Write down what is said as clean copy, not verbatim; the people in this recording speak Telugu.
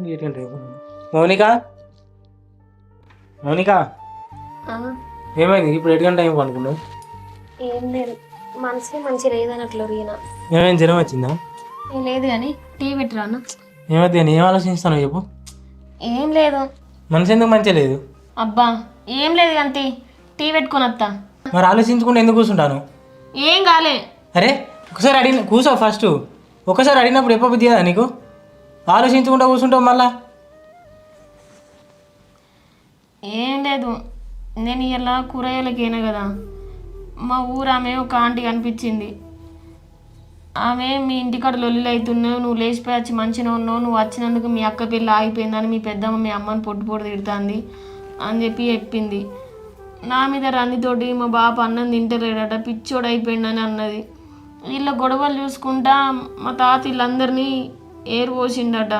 ఏంటంటే మౌనిక మౌనిక ఆ, ఏమైంది ఇప్పుడు 8 గంట టైం అనుకున్నావు? ఏం లేదు, మనసే మంచి లేదన్నట్లు ఈయన. ఏమైంది జ్వరం వచ్చిందా? ఏం లేదు కానీ టీ పెట్టిరాను. ఏమైతే నేను ఏం ఆలోచిస్తాను చెప్పు. ఏం లేదు. మనసు ఎందుకు మంచిగా లేదు? అబ్బా, ఏం లేదు కానీ టీ పెట్టుకొని వస్తా. మరి ఆలోచించకుండా ఎందుకు కూర్చుంటాను? ఏం కాలే. అరే ఒకసారి అడిగిన కూర్చో ఫస్ట్. ఒకసారి అడిగినప్పుడు ఎప్పుడు బుద్ధి కదా నీకు? ఆలోచించకుండా కూర్చుంటావు మళ్ళా. ఏం లేదు, నేను ఇలా కూరగాయలకేనా కదా, మా ఊరు ఆమె ఒక ఆంటీ కనిపించింది. ఆమె మీ ఇంటికాడ లొల్లిలు అవుతున్నావు, నువ్వు లేచిపోయి వచ్చి మంచిగా ఉన్నావు, నువ్వు వచ్చినందుకు మీ అక్క పిల్ల ఆగిపోయిందని మీ పెద్దమ్మ మీ అమ్మని పొట్టు తిడుతుంది అని చెప్పింది. నా మీద రందితోటి మా బాప అన్నం తింటలేడట, పిచ్చోడు అయిపోయిందని అన్నది. వీళ్ళ గొడవలు చూసుకుంటా మా తాత వీళ్ళందరినీ ఏరు పోసిండట.